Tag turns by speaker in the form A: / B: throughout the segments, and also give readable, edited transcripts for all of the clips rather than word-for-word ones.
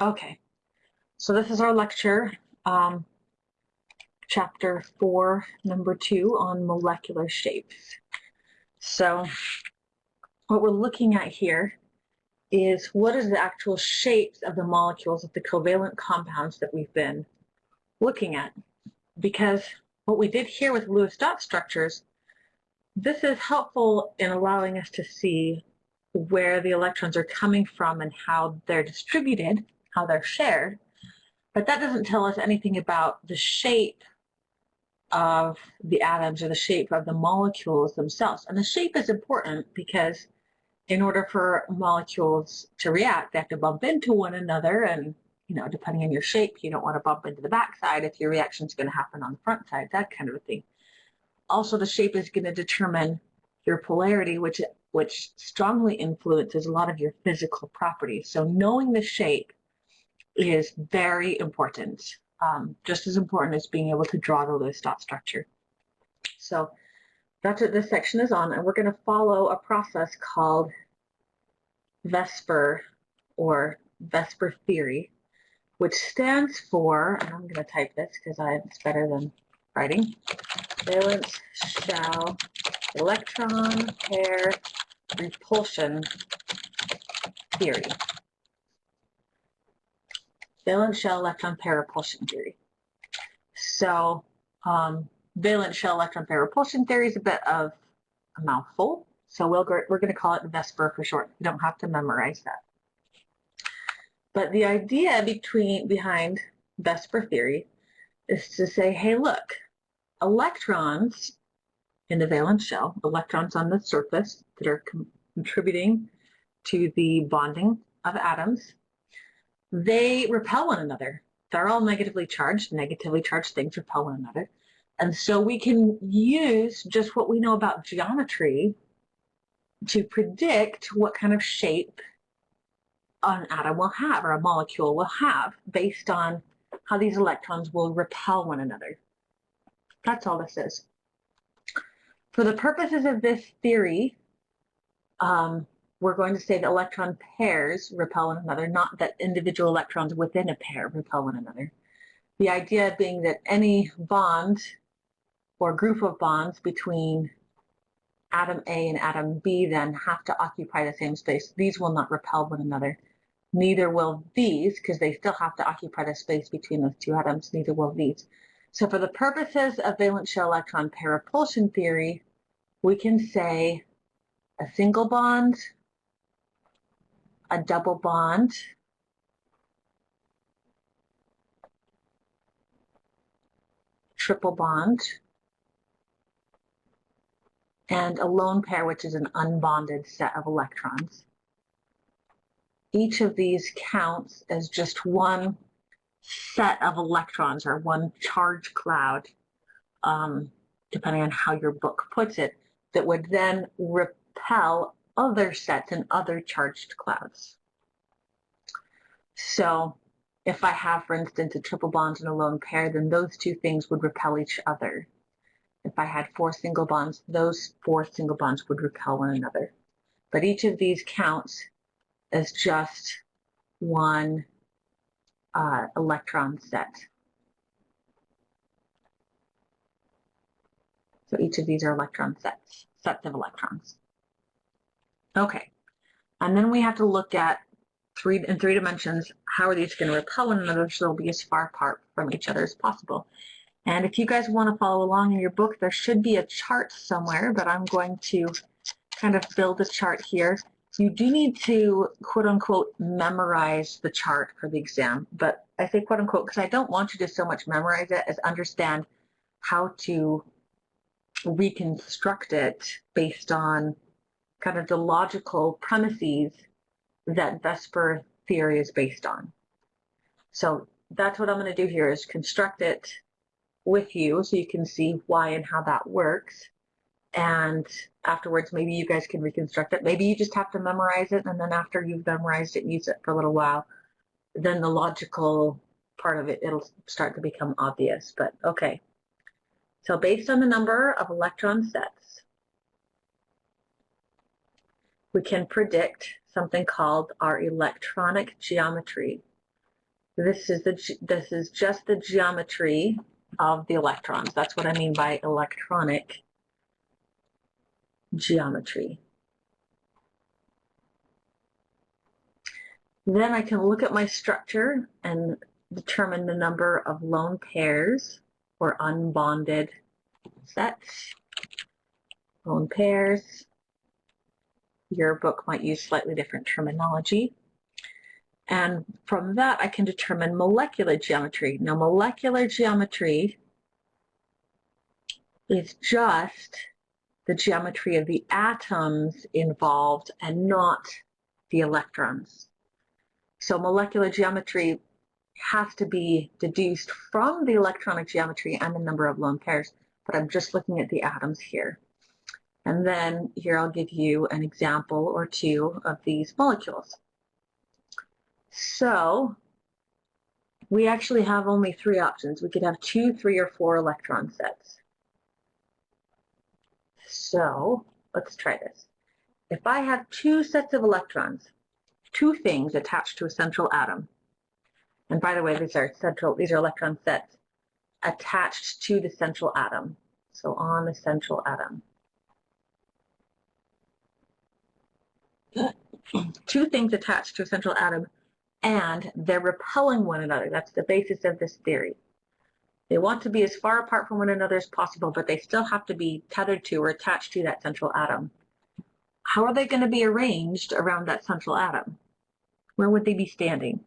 A: Okay, so this is our lecture, chapter 4, number 2 on molecular shapes. So what we're looking at here is what is the actual shapes of the molecules of the covalent compounds that we've been looking at. Because what we did here with Lewis dot structures, this is helpful in allowing us to see where the electrons are coming from and how they're distributed, how they're shared. But that doesn't tell us anything about the shape of the atoms or the shape of the molecules themselves. And the shape is important because in order for molecules to react, they have to bump into one another. And, depending on your shape, you don't want to bump into the backside if your reaction is going to happen on the front side, that kind of a thing. Also, the shape is going to determine your polarity, which strongly influences a lot of your physical properties. So knowing the shape is very important, just as important as being able to draw the Lewis dot structure. So that's what this section is on, and we're going to follow a process called VSEPR, or VSEPR theory, which stands for, and I'm going to type this because it's better than writing, valence shell electron pair repulsion theory. Valence shell electron pair repulsion theory. So valence shell electron pair repulsion theory is a bit of a mouthful, so we're going to call it VSEPR for short. You don't have to memorize that. But the idea behind VSEPR theory is to say, hey, look, electrons in the valence shell, electrons on the surface that are contributing to the bonding of atoms, they repel one another. They're all negatively charged things repel one another. And so we can use just what we know about geometry to predict what kind of shape an atom will have or a molecule will have based on how these electrons will repel one another. That's all this is. For the purposes of this theory, we're going to say that electron pairs repel one another, not that individual electrons within a pair repel one another. The idea being that any bond or group of bonds between atom A and atom B then have to occupy the same space. These will not repel one another. Neither will these, because they still have to occupy the space between those two atoms. Neither will these. So for the purposes of valence shell electron pair repulsion theory, we can say a single bond, a double bond, triple bond, and a lone pair, which is an unbonded set of electrons. Each of these counts as just one set of electrons or one charge cloud, depending on how your book puts it, that would then repel other sets and other charged clouds. So if I have, for instance, a triple bond and a lone pair, then those two things would repel each other. If I had 4 single bonds, those 4 single bonds would repel one another. But each of these counts as just one electron set. So each of these are electron sets of electrons. Okay, and then we have to look at in three dimensions, how are these going to repel one another so they'll be as far apart from each other as possible. And if you guys want to follow along in your book, there should be a chart somewhere, but I'm going to kind of build a chart here. You do need to, quote unquote, memorize the chart for the exam, but I say quote unquote because I don't want you to so much memorize it as understand how to reconstruct it based on kind of the logical premises that VSEPR theory is based on. So that's what I'm going to do here, is construct it with you so you can see why and how that works. And afterwards, maybe you guys can reconstruct it. Maybe you just have to memorize it, and then after you've memorized it and used it for a little while, then the logical part of it, it'll start to become obvious. But okay. So based on the number of electron sets, we can predict something called our electronic geometry This is just the geometry of the electrons. That's what I mean by electronic geometry. Then I can look at my structure and determine the number of lone pairs or unbonded sets. Lone pairs. Your book might use slightly different terminology. And from that, I can determine molecular geometry. Now, molecular geometry is just the geometry of the atoms involved and not the electrons. So molecular geometry has to be deduced from the electronic geometry and the number of lone pairs, but I'm just looking at the atoms here. And then here I'll give you an example or two of these molecules. So we actually have only 3 options. We could have 2, 3, or 4 electron sets. So let's try this. If I have 2 sets of electrons, 2 things attached to a central atom, and by the way, these are electron sets attached to the central atom. So on the central atom. 2 things attached to a central atom, and they're repelling one another. That's the basis of this theory. They want to be as far apart from one another as possible, but they still have to be tethered to or attached to that central atom. How are they going to be arranged around that central atom? Where would they be standing?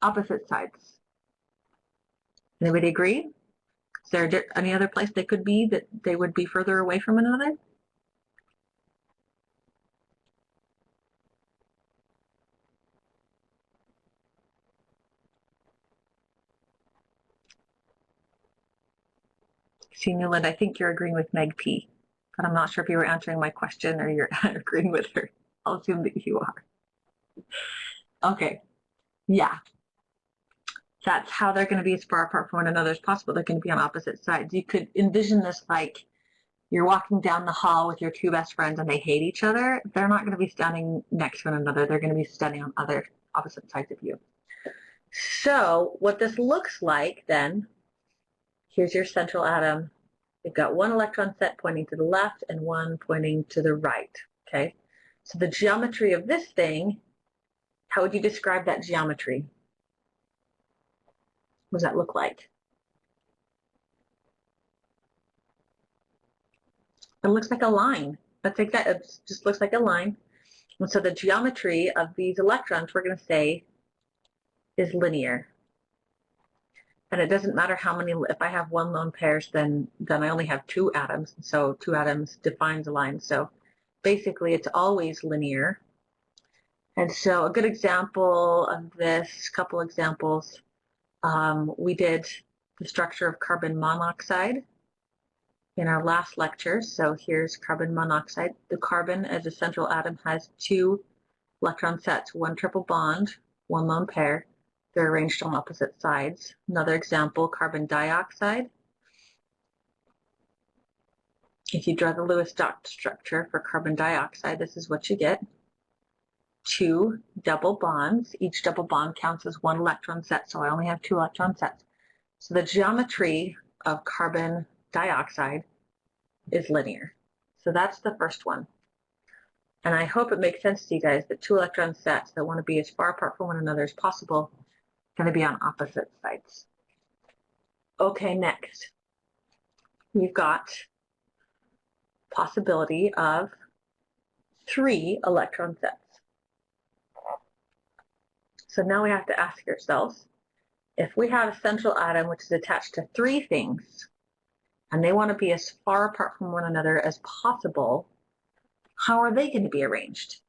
A: Opposite sides. Anybody agree? Is there any other place they could be that they would be further away from one another? See, Newland, I think you're agreeing with Meg P, but I'm not sure if you were answering my question or you're agreeing with her. I'll assume that you are. Okay, yeah. That's how they're going to be as far apart from one another as possible. They're going to be on opposite sides. You could envision this like you're walking down the hall with your 2 best friends and they hate each other. They're not going to be standing next to one another. They're going to be standing on opposite sides of you. So what this looks like then, here's your central atom. You've got 1 electron set pointing to the left and 1 pointing to the right, okay? So the geometry of this thing, how would you describe that geometry? What does that look like? It looks like a line. That's exactly, it just looks like a line. And so the geometry of these electrons, we're going to say, is linear. And it doesn't matter how many, if I have 1 lone pairs, then I only have 2 atoms. So 2 atoms defines a line. So basically it's always linear. And so a good example of this, couple examples, we did the structure of carbon monoxide in our last lecture. So here's carbon monoxide. The carbon as a central atom has 2 electron sets, 1 triple bond, 1 lone pair. They're arranged on opposite sides. Another example, carbon dioxide. If you draw the Lewis dot structure for carbon dioxide, this is what you get. 2 double bonds. Each double bond counts as 1 electron set, so I only have 2 electron sets. So the geometry of carbon dioxide is linear. So that's the first one. And I hope it makes sense to you guys that 2 electron sets that want to be as far apart from one another as possible are going to be on opposite sides. Okay, next. We've got possibility of 3 electron sets. So now we have to ask ourselves, if we have a central atom which is attached to 3 things, and they want to be as far apart from one another as possible, how are they going to be arranged?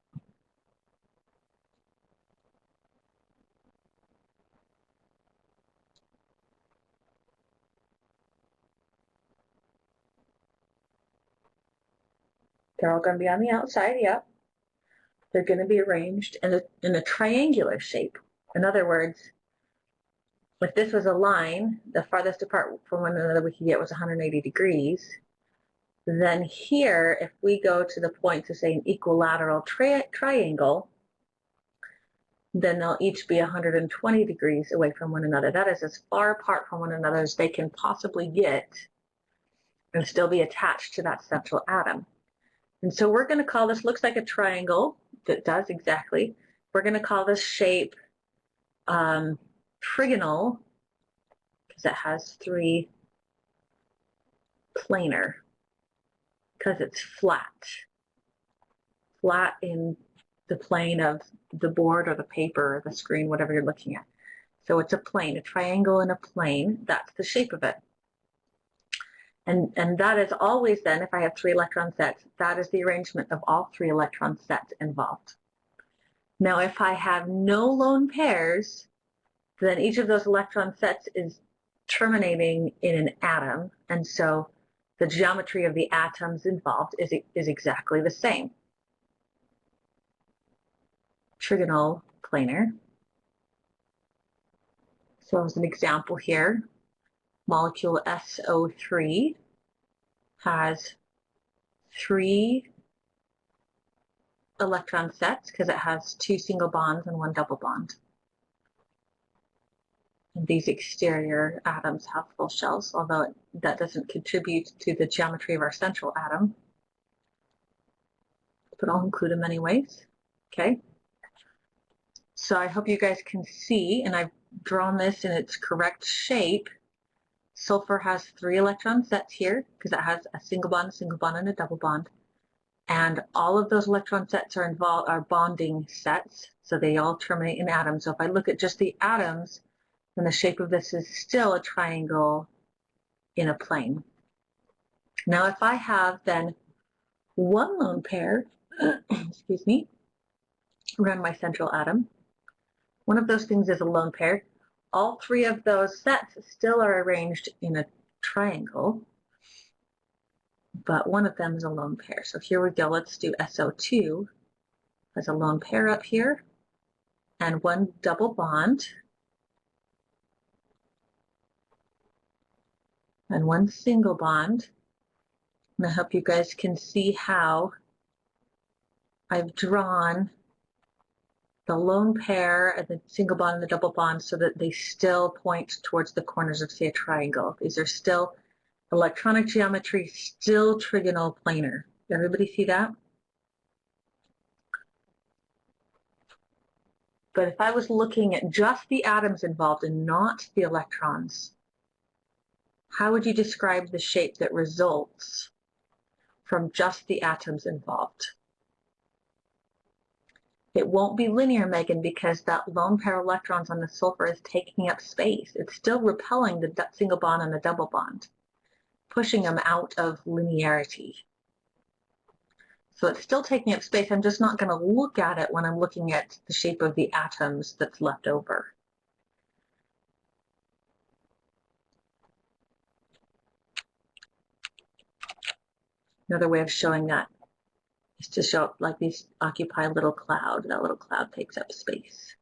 A: They're all going to be on the outside, yep. They're going to be arranged in a triangular shape. In other words, if this was a line, the farthest apart from one another we could get was 180 degrees. then here, if we go to the point to say an equilateral triangle, then they'll each be 120 degrees away from one another. That is as far apart from one another as they can possibly get and still be attached to that central atom. And so we're going to call this, looks like a triangle, that does exactly. We're going to call this shape trigonal, because it has 3 planar, because it's flat in the plane of the board or the paper or the screen, whatever you're looking at. So it's a plane, a triangle in a plane. That's the shape of it. And that is always then, if I have 3 electron sets, that is the arrangement of all 3 electron sets involved. Now, if I have no lone pairs, then each of those electron sets is terminating in an atom. And so the geometry of the atoms involved is exactly the same. Trigonal planar. So as an example here, molecule SO3 has 3 electron sets because it has 2 single bonds and 1 double bond. And these exterior atoms have full shells, although that doesn't contribute to the geometry of our central atom. But I'll include them anyways. Okay. So I hope you guys can see, and I've drawn this in its correct shape. Sulfur has 3 electron sets here because it has a single bond, and a double bond. And all of those electron sets are bonding sets, so they all terminate in atoms. So if I look at just the atoms, then the shape of this is still a triangle in a plane. Now if I have then 1 lone pair, excuse me, around my central atom, one of those things is a lone pair. All 3 of those sets still are arranged in a triangle, but one of them is a lone pair. So here we go. Let's do SO2 as a lone pair up here, and 1 double bond, and 1 single bond. And I hope you guys can see how I've drawn the lone pair and the single bond and the double bond so that they still point towards the corners of, say, a triangle. These are still electronic geometry, still trigonal planar. Everybody see that? But if I was looking at just the atoms involved and not the electrons, how would you describe the shape that results from just the atoms involved? It won't be linear, Megan, because that lone pair of electrons on the sulfur is taking up space. It's still repelling the single bond and the double bond, pushing them out of linearity. So it's still taking up space. I'm just not going to look at it when I'm looking at the shape of the atoms that's left over. Another way of showing that is to show up like these occupy a little cloud. That little cloud takes up space.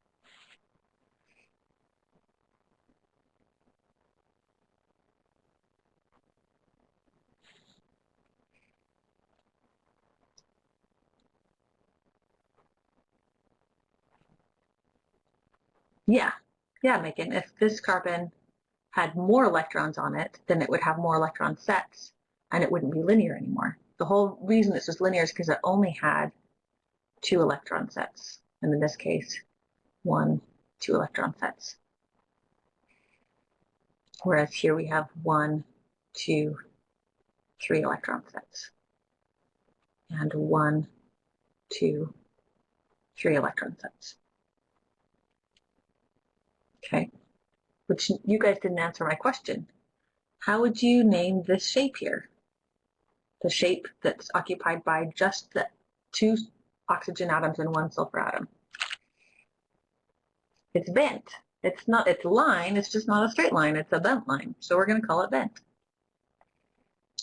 A: Yeah, Megan, if this carbon had more electrons on it, then it would have more electron sets and it wouldn't be linear anymore. The whole reason this was linear is because it only had 2 electron sets, and in this case, 1, 2 electron sets. Whereas here we have 1, 2, 3 electron sets, and 1, 2, 3 electron sets. Okay, which you guys didn't answer my question. How would you name this shape here? The shape that's occupied by just the 2 oxygen atoms and 1 sulfur atom. It's bent. It's not, it's a line, it's just not a straight line, it's a bent line. So we're going to call it bent.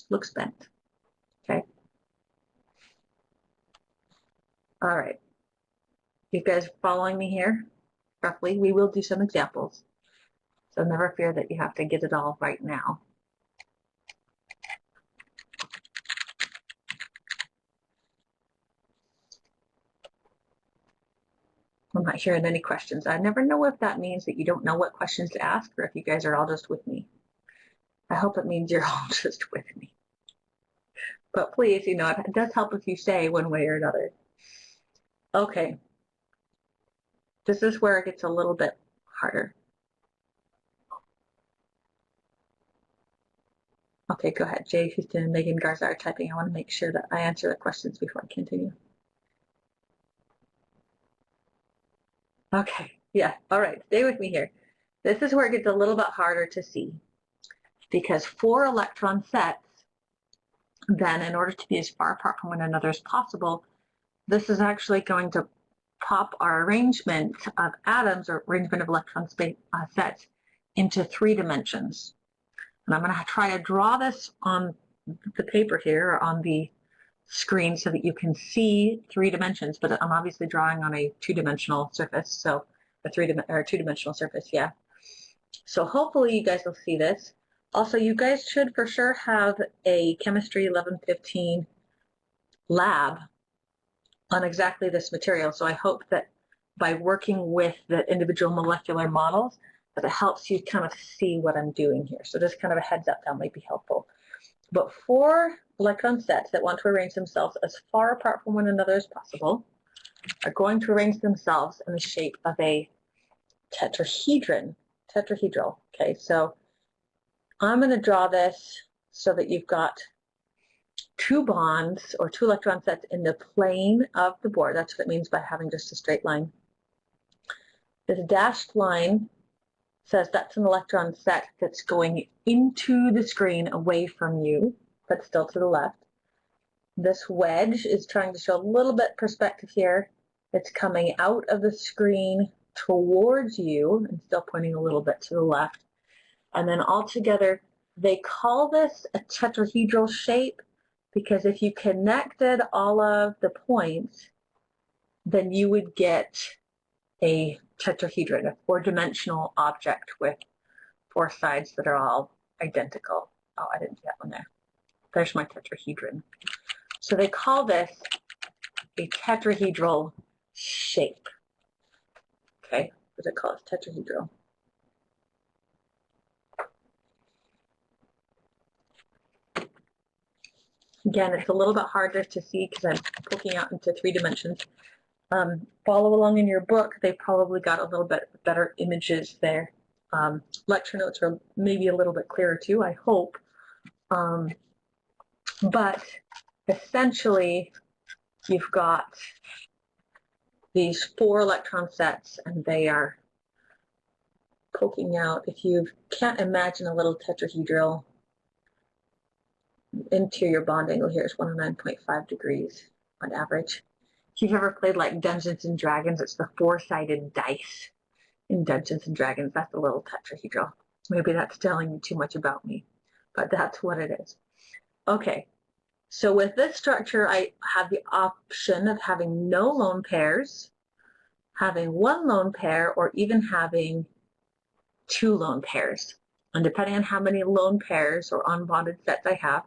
A: Looks bent. Okay. All right. You guys following me here? Roughly, we will do some examples. So never fear that you have to get it all right now. I'm not hearing any questions. I never know if that means that you don't know what questions to ask or if you guys are all just with me. I hope it means you're all just with me. But please, you know, it does help if you say one way or another. Okay. This is where it gets a little bit harder. Okay, go ahead. Jay Houston and Megan Garza are typing. I want to make sure that I answer the questions before I continue. Okay, yeah, all right, stay with me here. This is where it gets a little bit harder to see because 4 electron sets, then in order to be as far apart from one another as possible, this is actually going to pop our arrangement of atoms or arrangement of electron sets into 3 dimensions. And I'm going to try to draw this on the paper here or on the screen so that you can see 3 dimensions, but I'm obviously drawing on a 2-dimensional surface, so a 2-dimensional surface, yeah. So hopefully you guys will see this. Also, you guys should for sure have a Chemistry 1115 lab on exactly this material. So I hope that by working with the individual molecular models, that it helps you kind of see what I'm doing here. So just kind of a heads up, that might be helpful. But 4 electron sets that want to arrange themselves as far apart from one another as possible are going to arrange themselves in the shape of a tetrahedral. Okay, so I'm going to draw this so that you've got 2 bonds or 2 electron sets in the plane of the board. That's what it means by having just a straight line. This dashed line says that's an electron set that's going into the screen away from you, but still to the left. This wedge is trying to show a little bit perspective here. It's coming out of the screen towards you and still pointing a little bit to the left. And then all together, they call this a tetrahedral shape because if you connected all of the points, then you would get a tetrahedron, a 4-dimensional object with 4 sides that are all identical. Oh, I didn't see that one there. There's my tetrahedron. So they call this a tetrahedral shape. Okay, what do they call it? Tetrahedral. Again, it's a little bit harder to see because I'm poking out into 3 dimensions. Follow along in your book. They probably got a little bit better images there. Lecture notes are maybe a little bit clearer too, I hope. But essentially, you've got these 4 electron sets and they are poking out. If you can't imagine a little tetrahedral, interior bond angle here is 109.5 degrees on average. If you've ever played like Dungeons and Dragons, it's the 4-sided dice in Dungeons and Dragons. That's a little tetrahedral. Maybe that's telling you too much about me, but that's what it is. Okay, so with this structure, I have the option of having no lone pairs, having 1 lone pair, or even having 2 lone pairs. And depending on how many lone pairs or unbonded sets I have,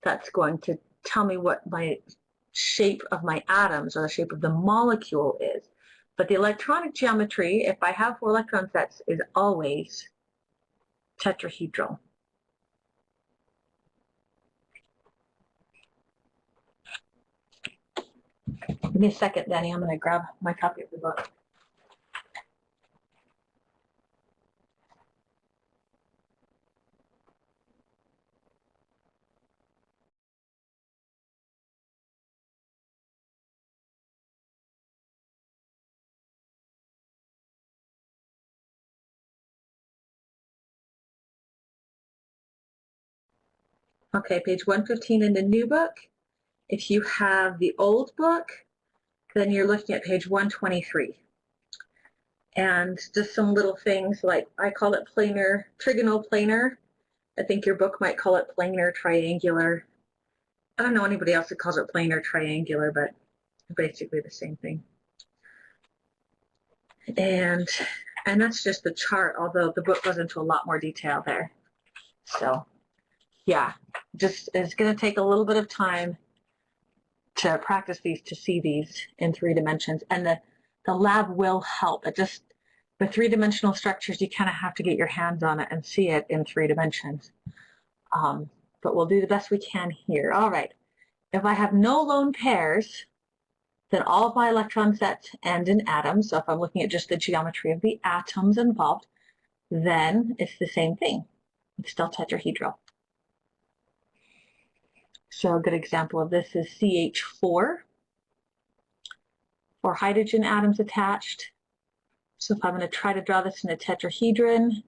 A: that's going to tell me what my shape of my atoms or the shape of the molecule is. But the electronic geometry, if I have 4 electron sets, is always tetrahedral. Give me a second, Danny. I'm going to grab my copy of the book. Okay, page 115 in the new book. If you have the old book, then you're looking at page 123. And just some little things like, I call it planar, trigonal planar. I think your book might call it planar triangular. I don't know anybody else that calls it planar triangular, but basically the same thing. And that's just the chart, although the book goes into a lot more detail there. So yeah, just it's going to take a little bit of time to practice these, to see these in 3 dimensions. And the lab will help. It just, the three-dimensional structures, you kind of have to get your hands on it and see it in 3 dimensions. But we'll do the best we can here. All right. If I have no lone pairs, then all of my electron sets end in atoms. So if I'm looking at just the geometry of the atoms involved, then it's the same thing. It's still tetrahedral. So a good example of this is CH4, 4 hydrogen atoms attached. So if I'm going to try to draw this in a tetrahedron,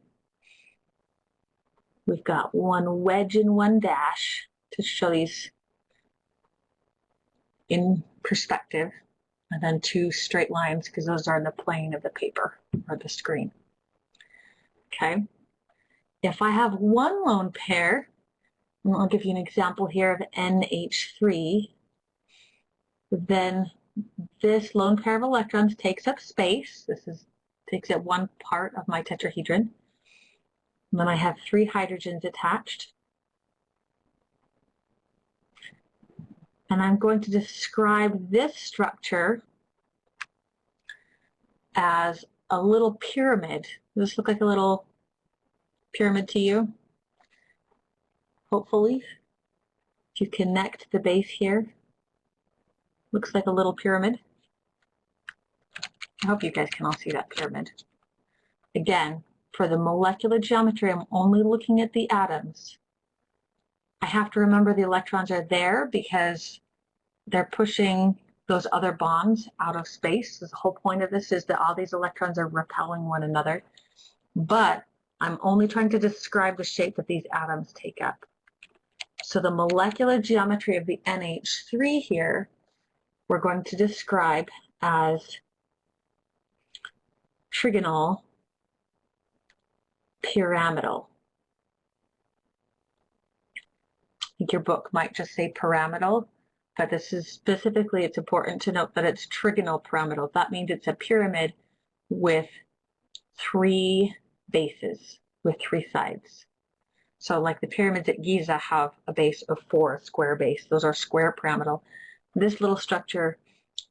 A: we've got 1 wedge and 1 dash to show these in perspective, and then 2 straight lines because those are in the plane of the paper or the screen. Okay. If I have 1 lone pair, and I'll give you an example here of NH3, then this lone pair of electrons takes up space. Takes up 1 part of my tetrahedron. And then I have 3 hydrogens attached. And I'm going to describe this structure as a little pyramid. Does this look like a little pyramid to you? Hopefully. If you connect the base here, looks like a little pyramid. I hope you guys can all see that pyramid. Again, for the molecular geometry, I'm only looking at the atoms. I have to remember the electrons are there because they're pushing those other bonds out of space. The whole point of this is that all these electrons are repelling one another. But I'm only trying to describe the shape that these atoms take up. So the molecular geometry of the NH3 here, we're going to describe as trigonal pyramidal. I think your book might just say pyramidal, but this is specifically, it's important to note that it's trigonal pyramidal. That means it's a pyramid with 3 bases, with 3 sides. So like the pyramids at Giza have a base of 4, a square base. Those are square pyramidal. This little structure,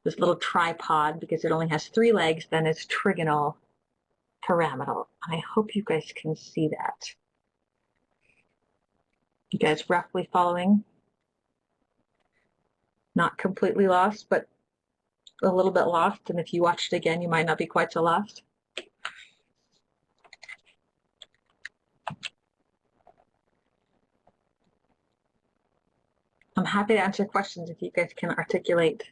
A: this little tripod, because it only has 3 legs, then is trigonal pyramidal. And I hope you guys can see that. You guys roughly following? Not completely lost, but a little bit lost. And if you watched it again, you might not be quite so lost. I'm happy to answer questions if you guys can articulate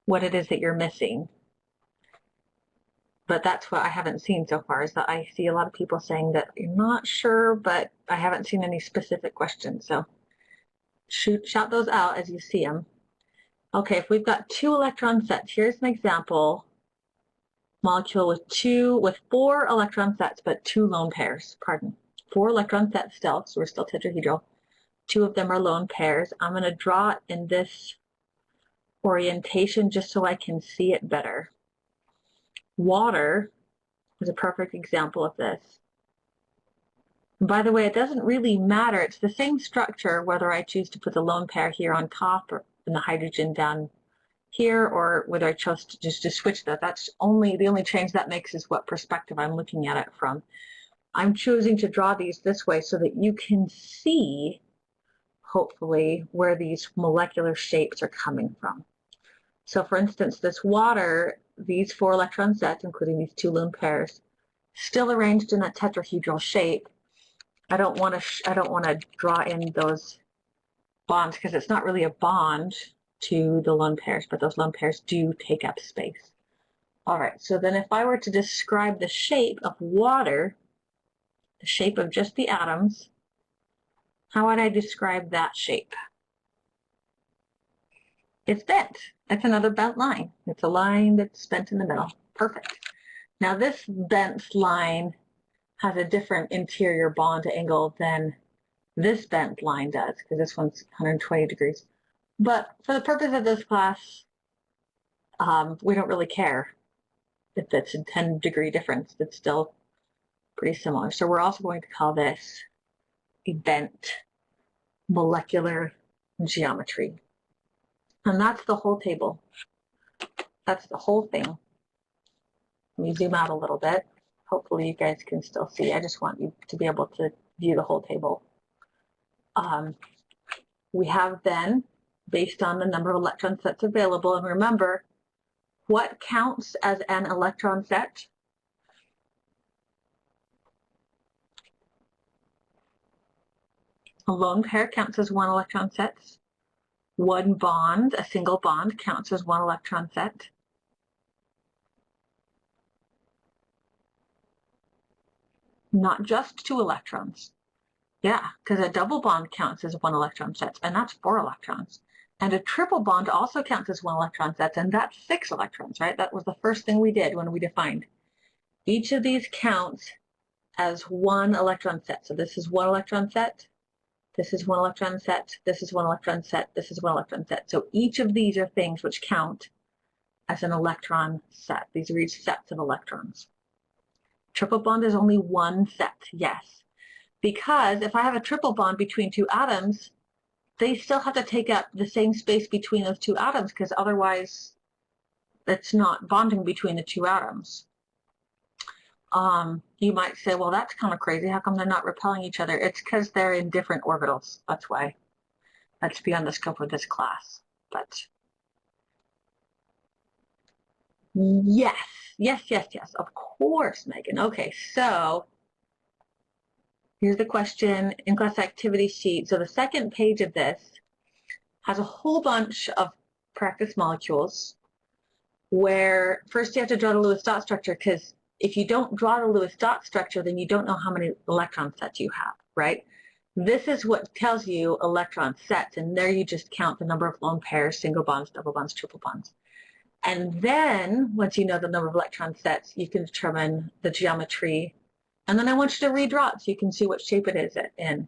A: what it is that you're missing. But that's what I haven't seen so far, is that I see a lot of people saying that you're not sure, but I haven't seen any specific questions. So shout those out as you see them. Okay, if we've got 2 electron sets, here's an example molecule with 4 electron sets, but 2 lone pairs, 4 electron sets still, so we're still tetrahedral. 2 of them are lone pairs. I'm going to draw it in this orientation just so I can see it better. Water is a perfect example of this. And by the way, it doesn't really matter. It's the same structure whether I choose to put the lone pair here on top or and the hydrogen down here, or whether I chose to just to switch that. That's the only change that makes is what perspective I'm looking at it from. I'm choosing to draw these this way so that you can see, hopefully, where these molecular shapes are coming from. So for instance, this water, these 4 electron sets, including these 2 lone pairs, still arranged in that tetrahedral shape. I don't want to draw in those bonds because it's not really a bond to the lone pairs, but those lone pairs do take up space. All right, so then if I were to describe the shape of water, the shape of just the atoms, how would I describe that shape? It's bent. It's another bent line. It's a line that's bent in the middle. Perfect. Now this bent line has a different interior bond angle than this bent line does, because this one's 120 degrees. But for the purpose of this class, we don't really care if it's a 10-degree difference. It's still pretty similar. So we're also going to call this a bent molecular geometry. And that's the whole table. That's the whole thing. Let me zoom out a little bit. Hopefully you guys can still see. I just want you to be able to view the whole table. We have then, based on the number of electron sets available, and remember, what counts as an electron set? A lone pair counts as one electron set. One bond, a single bond, counts as one electron set. Not just 2 electrons. Yeah, because a double bond counts as 1 electron set, and that's 4 electrons. And a triple bond also counts as 1 electron set, and that's 6 electrons, right? That was the first thing we did when we defined. Each of these counts as 1 electron set. So this is 1 electron set, this is 1 electron set, this is 1 electron set, this is 1 electron set. So each of these are things which count as an electron set. These are each sets of electrons. Triple bond is only 1 set, yes. Because if I have a triple bond between 2 atoms, they still have to take up the same space between those 2 atoms, because otherwise it's not bonding between the 2 atoms. You might say, well, that's kind of crazy. How come they're not repelling each other? It's because they're in different orbitals. That's why. That's beyond the scope of this class. But yes, of course, Megan. Okay, so here's the question in class activity sheet. So the second page of this has a whole bunch of practice molecules where first you have to draw the Lewis dot structure, because if you don't draw the Lewis dot structure, then you don't know how many electron sets you have, right? This is what tells you electron sets, and there you just count the number of lone pairs, single bonds, double bonds, triple bonds. And then once you know the number of electron sets, you can determine the geometry. And then I want you to redraw it so you can see what shape it is in.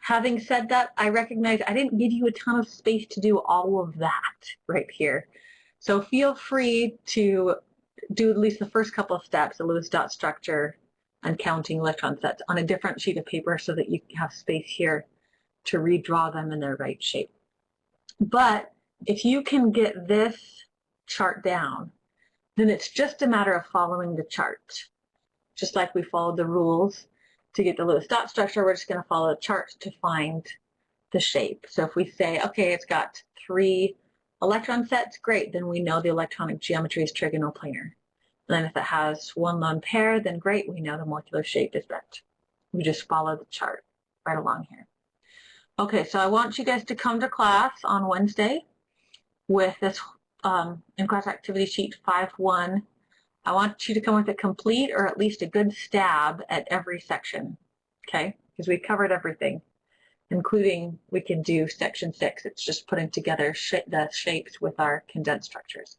A: Having said that, I recognize I didn't give you a ton of space to do all of that right here. So feel free to do at least the first couple of steps, the Lewis dot structure and counting electron sets, on a different sheet of paper so that you have space here to redraw them in their right shape. But if you can get this chart down, then it's just a matter of following the chart. Just like we followed the rules to get the Lewis dot structure, we're just going to follow the chart to find the shape. So if we say, okay, it's got 3 electron sets, great, then we know the electronic geometry is trigonoplanar. And then if it has 1 lone pair, then great, we know the molecular shape is that. We just follow the chart right along here. Okay, so I want you guys to come to class on Wednesday with this in-class activity sheet 5.1. I want you to come with a complete or at least a good stab at every section, okay? Because we covered everything, including we can do section 6. It's just putting together the shapes with our condensed structures.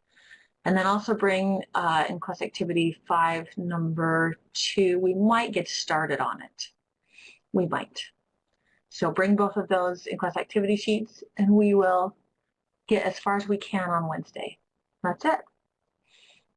A: And then also bring in class activity 5, number 2. We might get started on it. We might. So bring both of those in class activity sheets, and we will get as far as we can on Wednesday. That's it.